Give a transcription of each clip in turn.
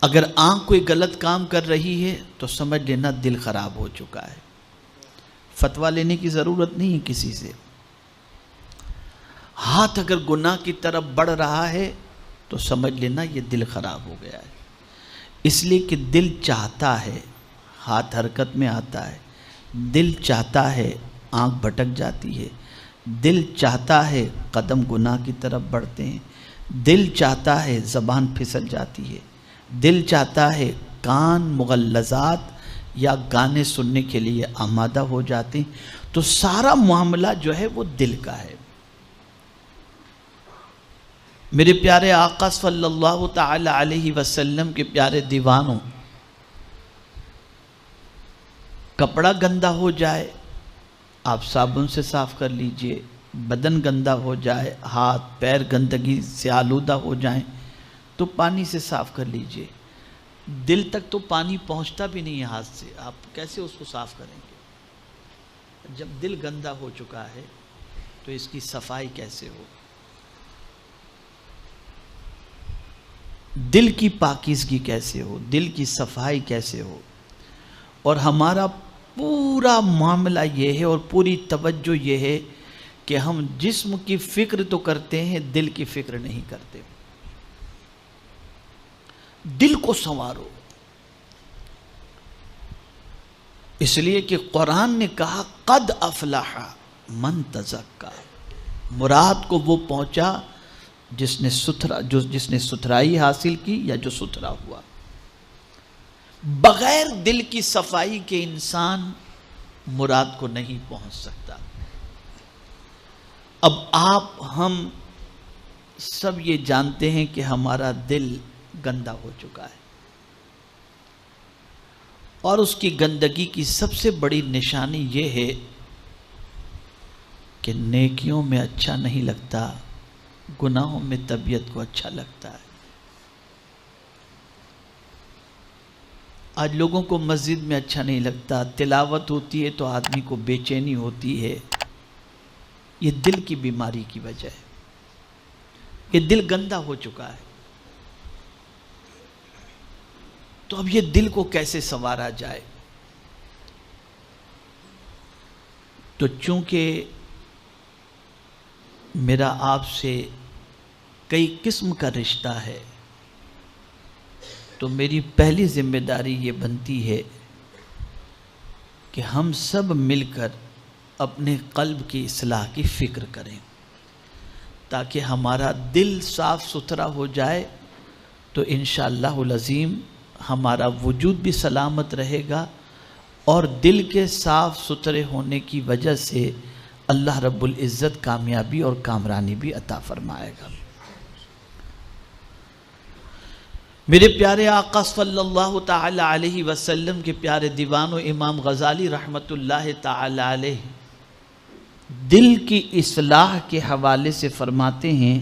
اگر آنکھ کوئی غلط کام کر رہی ہے تو سمجھ لینا دل خراب ہو چکا ہے، فتویٰ لینے کی ضرورت نہیں ہے کسی سے۔ ہاتھ اگر گناہ کی طرف بڑھ رہا ہے تو سمجھ لینا یہ دل خراب ہو گیا ہے، اس لیے کہ دل چاہتا ہے، ہاتھ حرکت میں آتا ہے، دل چاہتا ہے، آنکھ بھٹک جاتی ہے، دل چاہتا ہے، قدم گناہ کی طرف بڑھتے ہیں، دل چاہتا ہے، زبان پھسل جاتی ہے، دل چاہتا ہے، کان مغلظات یا گانے سننے کے لیے آمادہ ہو جاتے ہیں۔ تو سارا معاملہ جو ہے وہ دل کا ہے۔ میرے پیارے آقا صلی اللہ تعالی علیہ وسلم کے پیارے دیوانوں، کپڑا گندا ہو جائے آپ صابن سے صاف کر لیجئے، بدن گندا ہو جائے، ہاتھ پیر گندگی سے آلودہ ہو جائیں تو پانی سے صاف کر لیجئے۔ دل تک تو پانی پہنچتا بھی نہیں ہے ہاتھ سے، آپ کیسے اس کو صاف کریں گے؟ جب دل گندا ہو چکا ہے تو اس کی صفائی کیسے ہو؟ دل کی پاکیزگی کیسے ہو؟ دل کی صفائی کیسے ہو؟ اور ہمارا پورا معاملہ یہ ہے اور پوری توجہ یہ ہے کہ ہم جسم کی فکر تو کرتے ہیں، دل کی فکر نہیں کرتے۔ دل کو سنوارو، اس لیے کہ قرآن نے کہا قد افلح من تزکا، مراد کو وہ پہنچا جس نے ستھرائی حاصل کی یا جو ستھرا ہوا۔ بغیر دل کی صفائی کے انسان مراد کو نہیں پہنچ سکتا۔ اب آپ ہم سب یہ جانتے ہیں کہ ہمارا دل گندا ہو چکا ہے، اور اس کی گندگی کی سب سے بڑی نشانی یہ ہے کہ نیکیوں میں اچھا نہیں لگتا، گناہوں میں طبیعت کو اچھا لگتا ہے۔ آج لوگوں کو مسجد میں اچھا نہیں لگتا، تلاوت ہوتی ہے تو آدمی کو بے چینی ہوتی ہے، یہ دل کی بیماری کی وجہ ہے، یہ دل گندا ہو چکا ہے۔ تو اب یہ دل کو کیسے سنوارا جائے؟ تو چونکہ میرا آپ سے کئی قسم کا رشتہ ہے تو میری پہلی ذمہ داری یہ بنتی ہے کہ ہم سب مل کر اپنے قلب کی اصلاح کی فکر کریں، تاکہ ہمارا دل صاف ستھرا ہو جائے تو انشاءاللہ العظیم ہمارا وجود بھی سلامت رہے گا، اور دل کے صاف ستھرے ہونے کی وجہ سے اللہ رب العزت کامیابی اور کامرانی بھی عطا فرمائے گا۔ میرے پیارے آقا صلی اللہ تعالی علیہ وسلم کے پیارے دیوانوں، امام غزالی رحمت اللہ تعالی علیہ دل کی اصلاح کے حوالے سے فرماتے ہیں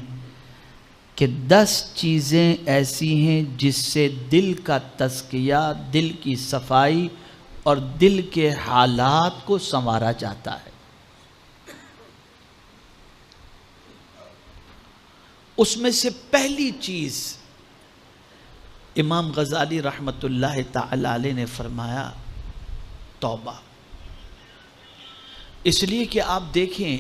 کہ 10 چیزیں ایسی ہیں جس سے دل کا تزکیہ، دل کی صفائی اور دل کے حالات کو سنوارا جاتا ہے۔ اس میں سے پہلی چیز امام غزالی رحمت اللہ تعالی علیہ نے فرمایا توبہ۔ اس لیے کہ آپ دیکھیں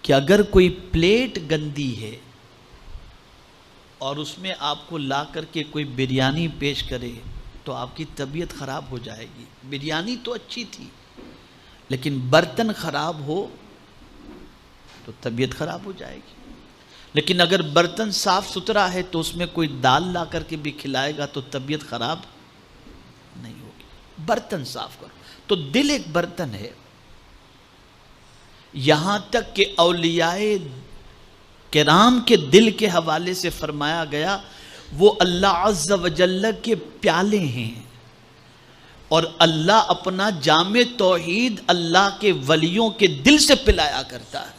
کہ اگر کوئی پلیٹ گندی ہے اور اس میں آپ کو لا کر کے کوئی بریانی پیش کرے تو آپ کی طبیعت خراب ہو جائے گی۔ بریانی تو اچھی تھی لیکن برتن خراب ہو تو طبیعت خراب ہو جائے گی، لیکن اگر برتن صاف ستھرا ہے تو اس میں کوئی دال لا کر کے بھی کھلائے گا تو طبیعت خراب نہیں ہوگی۔ برتن صاف کرو۔ تو دل ایک برتن ہے، یہاں تک کہ اولیاء کرام کے دل کے حوالے سے فرمایا گیا وہ اللہ عز و جل کے پیالے ہیں، اور اللہ اپنا جام توحید اللہ کے ولیوں کے دل سے پلایا کرتا ہے۔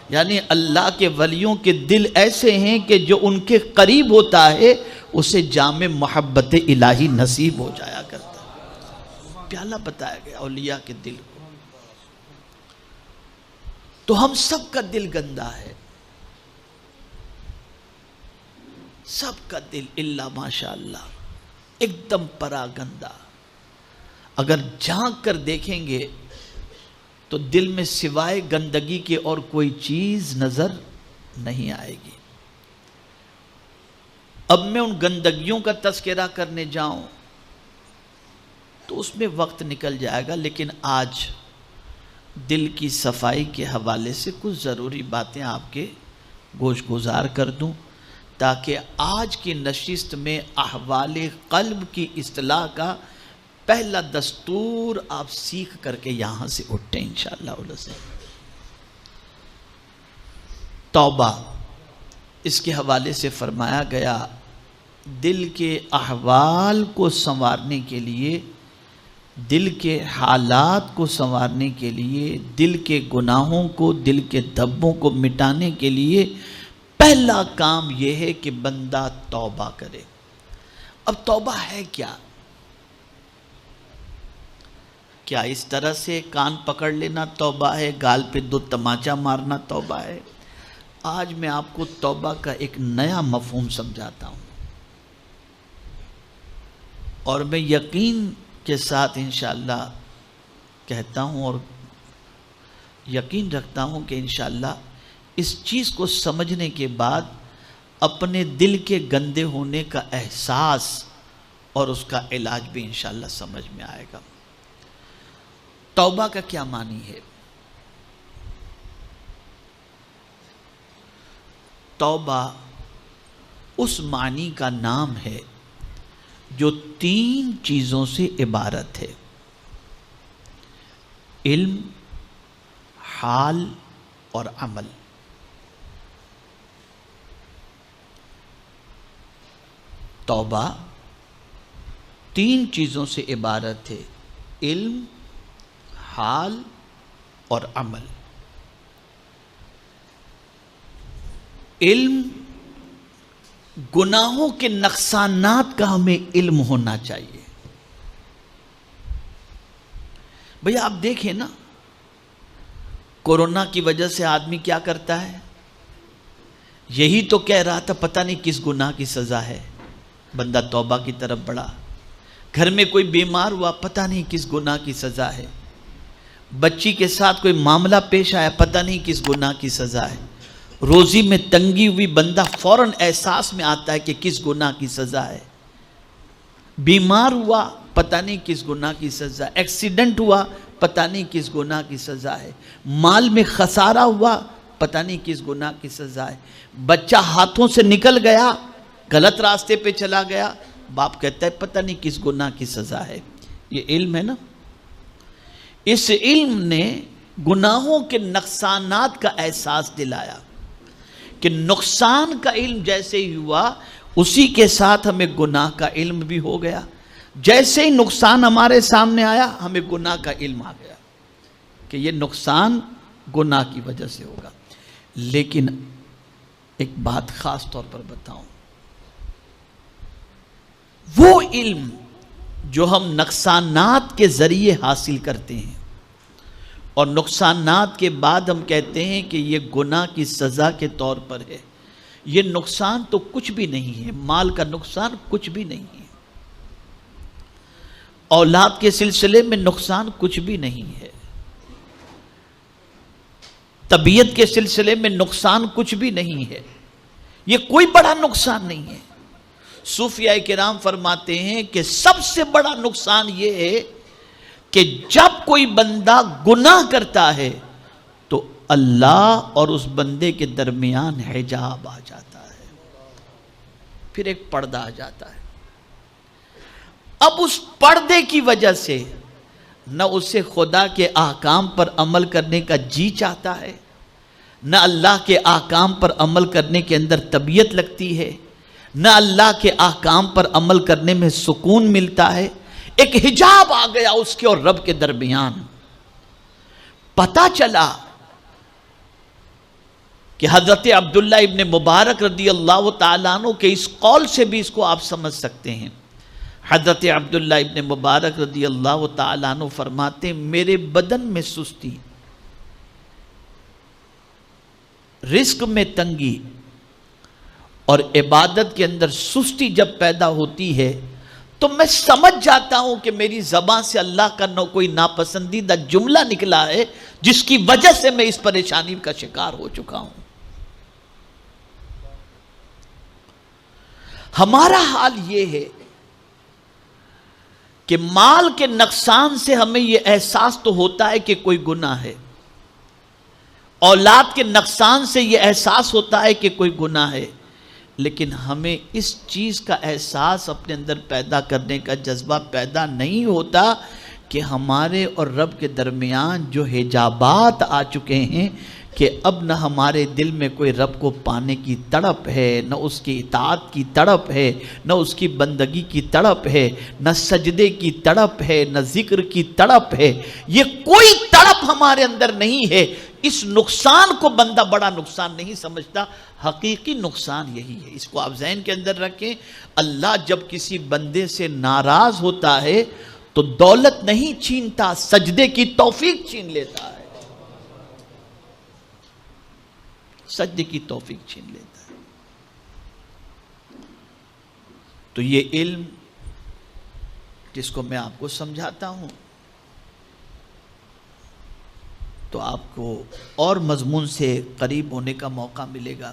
یعنی اللہ کے ولیوں کے دل ایسے ہیں کہ جو ان کے قریب ہوتا ہے اسے جام محبت الہی نصیب ہو جایا کرتا ہے۔ پیالہ بتایا گیا اولیاء کے دل کو۔ تو ہم سب کا دل گندا ہے، سب کا دل الا ماشاء اللہ ایک دم پراگندہ. اگر جھانک کر دیکھیں گے تو دل میں سوائے گندگی کے اور کوئی چیز نظر نہیں آئے گی. اب میں ان گندگیوں کا تذکرہ کرنے جاؤں تو اس میں وقت نکل جائے گا، لیکن آج دل کی صفائی کے حوالے سے کچھ ضروری باتیں آپ کے گوش گزار کر دوں، تاکہ آج کی نشست میں احوال قلب کی اصلاح کا پہلا دستور آپ سیکھ کر کے یہاں سے اٹھیں انشاءاللہ. توبہ، اس کے حوالے سے فرمایا گیا دل کے احوال کو سنوارنے کے لیے، دل کے حالات کو سنوارنے کے لیے، دل کے گناہوں کو، دل کے دھبوں کو مٹانے کے لیے پہلا کام یہ ہے کہ بندہ توبہ کرے. اب توبہ ہے کیا؟ کیا اس طرح سے کان پکڑ لینا توبہ ہے، گال پہ 2 تماچا مارنا توبہ ہے؟ آج میں آپ کو توبہ کا ایک نیا مفہوم سمجھاتا ہوں، اور میں یقین کے ساتھ انشاءاللہ کہتا ہوں اور یقین رکھتا ہوں کہ انشاءاللہ اس چیز کو سمجھنے کے بعد اپنے دل کے گندے ہونے کا احساس اور اس کا علاج بھی انشاءاللہ سمجھ میں آئے گا. توبہ کا کیا معنی ہے؟ توبہ اس معنی کا نام ہے جو 3 چیزوں سے عبارت ہے: علم، حال اور عمل. توبہ 3 چیزوں سے عبارت ہے: علم، حال اور عمل. علم، گناہوں کے نقصانات کا ہمیں علم ہونا چاہیے. بھئی آپ دیکھیں نا، کورونا کی وجہ سے آدمی کیا کرتا ہے؟ یہی تو کہہ رہا تھا پتہ نہیں کس گناہ کی سزا ہے، بندہ توبہ کی طرف بڑھا. گھر میں کوئی بیمار ہوا، پتہ نہیں کس گناہ کی سزا ہے. بچی کے ساتھ کوئی معاملہ پیش آیا، پتہ نہیں کس گناہ کی سزا ہے. روزی میں تنگی ہوئی، بندہ فوراً احساس میں آتا ہے کہ کس گناہ کی سزا ہے. بیمار ہوا، پتہ نہیں کس گناہ کی سزا ہے. ایکسیڈنٹ ہوا، پتہ نہیں کس گناہ کی سزا ہے. مال میں خسارہ ہوا، پتہ نہیں کس گناہ کی سزا ہے. بچہ ہاتھوں سے نکل گیا، غلط راستے پہ چلا گیا، باپ کہتا ہے پتہ نہیں کس گناہ کی سزا ہے. یہ علم ہے نا. اس علم نے گناہوں کے نقصانات کا احساس دلایا کہ نقصان کا علم جیسے ہی ہوا اسی کے ساتھ ہمیں گناہ کا علم بھی ہو گیا. جیسے ہی نقصان ہمارے سامنے آیا ہمیں گناہ کا علم آ گیا کہ یہ نقصان گناہ کی وجہ سے ہوگا. لیکن ایک بات خاص طور پر بتاؤں، وہ علم جو ہم نقصانات کے ذریعے حاصل کرتے ہیں اور نقصانات کے بعد ہم کہتے ہیں کہ یہ گناہ کی سزا کے طور پر ہے، یہ نقصان تو کچھ بھی نہیں ہے. مال کا نقصان کچھ بھی نہیں ہے، اولاد کے سلسلے میں نقصان کچھ بھی نہیں ہے، طبیعت کے سلسلے میں نقصان کچھ بھی نہیں ہے، یہ کوئی بڑا نقصان نہیں ہے. صوفیاء کرام فرماتے ہیں کہ سب سے بڑا نقصان یہ ہے کہ جب کوئی بندہ گناہ کرتا ہے تو اللہ اور اس بندے کے درمیان حجاب آ جاتا ہے، پھر ایک پردہ آ جاتا ہے. اب اس پردے کی وجہ سے نہ اسے خدا کے احکام پر عمل کرنے کا جی چاہتا ہے، نہ اللہ کے احکام پر عمل کرنے کے اندر طبیعت لگتی ہے، نہ اللہ کے احکام پر عمل کرنے میں سکون ملتا ہے. ایک حجاب آ گیا اس کے اور رب کے درمیان. پتہ چلا کہ حضرت عبداللہ ابن مبارک رضی اللہ تعالیٰ عنہ کے اس قول سے بھی اس کو آپ سمجھ سکتے ہیں. حضرت عبداللہ ابن مبارک رضی اللہ تعالیٰ عنہ فرماتے ہیں میرے بدن میں سستی، رزق میں تنگی اور عبادت کے اندر سستی جب پیدا ہوتی ہے تو میں سمجھ جاتا ہوں کہ میری زبان سے اللہ کا کوئی ناپسندیدہ جملہ نکلا ہے جس کی وجہ سے میں اس پریشانی کا شکار ہو چکا ہوں۔ ہمارا حال یہ ہے کہ مال کے نقصان سے ہمیں یہ احساس تو ہوتا ہے کہ کوئی گناہ ہے، اولاد کے نقصان سے یہ احساس ہوتا ہے کہ کوئی گناہ ہے، لیکن ہمیں اس چیز کا احساس اپنے اندر پیدا کرنے کا جذبہ پیدا نہیں ہوتا کہ ہمارے اور رب کے درمیان جو حجابات آ چکے ہیں کہ اب نہ ہمارے دل میں کوئی رب کو پانے کی تڑپ ہے، نہ اس کی اطاعت کی تڑپ ہے، نہ اس کی بندگی کی تڑپ ہے، نہ سجدے کی تڑپ ہے، نہ ذکر کی تڑپ ہے، یہ کوئی تڑپ ہمارے اندر نہیں ہے۔ اس نقصان کو بندہ بڑا نقصان نہیں سمجھتا، حقیقی نقصان یہی ہے۔ اس کو آپ ذہن کے اندر رکھیں، اللہ جب کسی بندے سے ناراض ہوتا ہے تو دولت نہیں چھینتا، سجدے کی توفیق چھین لیتا ہے، سجدے کی توفیق چھین لیتا ہے۔ تو یہ علم جس کو میں آپ کو سمجھاتا ہوں تو آپ کو اور مضمون سے قریب ہونے کا موقع ملے گا۔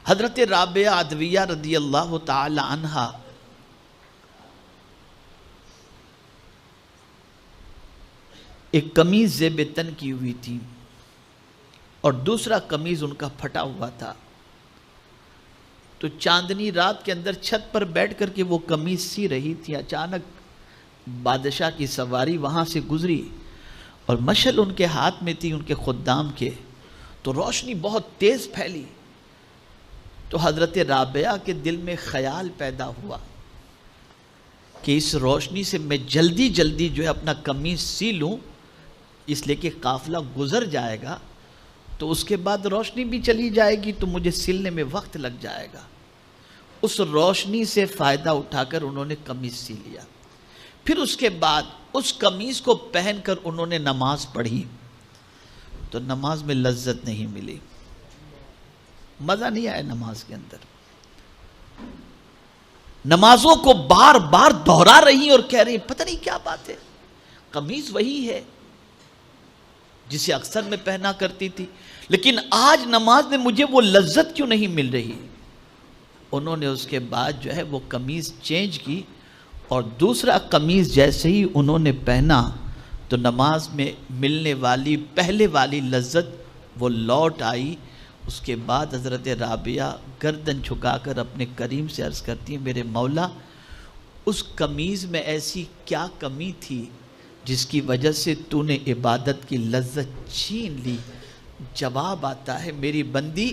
حضرت رابعہ عدویہ رضی اللہ تعالی عنہا ایک قمیض زیب تن کی ہوئی تھی اور دوسرا قمیض ان کا پھٹا ہوا تھا، تو چاندنی رات کے اندر چھت پر بیٹھ کر کے وہ قمیض سی رہی تھی، اچانک بادشاہ کی سواری وہاں سے گزری اور مشعل ان کے ہاتھ میں تھی، ان کے خدام کے، تو روشنی بہت تیز پھیلی، تو حضرت رابعہ کے دل میں خیال پیدا ہوا کہ اس روشنی سے میں جلدی جلدی جو ہے اپنا قمیض سی لوں، اس لیے کہ قافلہ گزر جائے گا تو اس کے بعد روشنی بھی چلی جائے گی تو مجھے سلنے میں وقت لگ جائے گا۔ اس روشنی سے فائدہ اٹھا کر انہوں نے قمیض سی لیا، پھر اس کے بعد اس قمیض کو پہن کر انہوں نے نماز پڑھی تو نماز میں لذت نہیں ملی، مزہ نہیں آیا نماز کے اندر۔ نمازوں کو بار بار دہرا رہی اور کہہ رہی پتہ نہیں کیا بات ہے، قمیض وہی ہے جسے اکثر میں پہنا کرتی تھی، لیکن آج نماز میں مجھے وہ لذت کیوں نہیں مل رہی۔ انہوں نے اس کے بعد جو ہے وہ قمیض چینج کی اور دوسرا قمیض جیسے ہی انہوں نے پہنا تو نماز میں ملنے والی پہلے والی لذت وہ لوٹ آئی۔ اس کے بعد حضرت رابعہ گردن جھکا کر اپنے کریم سے عرض کرتی ہیں، میرے مولا اس قمیض میں ایسی کیا کمی تھی جس کی وجہ سے تو نے عبادت کی لذت چھین لی؟ جواب آتا ہے، میری بندی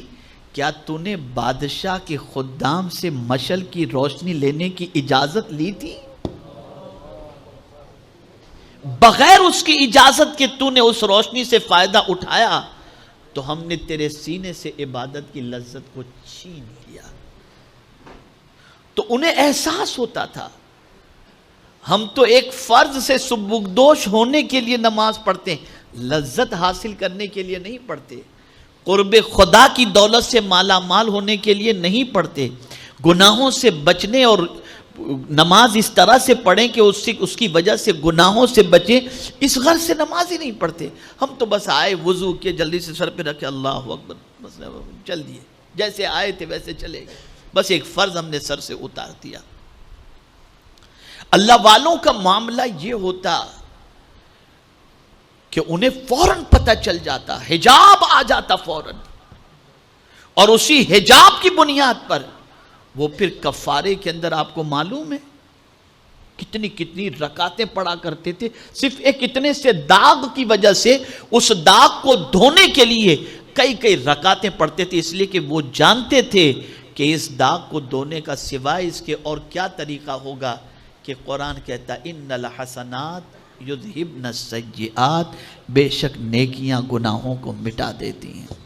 کیا تو نے بادشاہ کے خدام سے مشعل کی روشنی لینے کی اجازت لی تھی؟ بغیر اس کی اجازت کے تو نے اس روشنی سے فائدہ اٹھایا تو ہم نے تیرے سینے سے عبادت کی لذت کو چھین لیا۔ تو انہیں احساس ہوتا تھا ہم تو ایک فرض سے سبکدوش ہونے کے لیے نماز پڑھتے ہیں، لذت حاصل کرنے کے لیے نہیں پڑھتے، قرب خدا کی دولت سے مالا مال ہونے کے لیے نہیں پڑھتے، گناہوں سے بچنے اور نماز اس طرح سے پڑھیں کہ اس کی وجہ سے گناہوں سے بچیں، اس غرض سے نماز ہی نہیں پڑھتے۔ ہم تو بس آئے، وضو کیے، جلدی سے سر پہ رکھے، اللہ اکبر، بس چل دیے، جیسے آئے تھے ویسے چلے گئے، بس ایک فرض ہم نے سر سے اتار دیا۔ اللہ والوں کا معاملہ یہ ہوتا کہ انہیں فوراً پتہ چل جاتا، حجاب آ جاتا فوراً، اور اسی حجاب کی بنیاد پر وہ پھر کفارے کے اندر آپ کو معلوم ہے کتنی کتنی رکعتیں پڑھا کرتے تھے، صرف ایک اتنے سے داغ کی وجہ سے اس داغ کو دھونے کے لیے کئی کئی رکعتیں پڑھتے تھے، اس لیے کہ وہ جانتے تھے کہ اس داغ کو دھونے کا سوائے اس کے اور کیا طریقہ ہوگا، کہ قرآن کہتا ان الحسنات یذہبن السیئات، بے شک نیکیاں گناہوں کو مٹا دیتی ہیں۔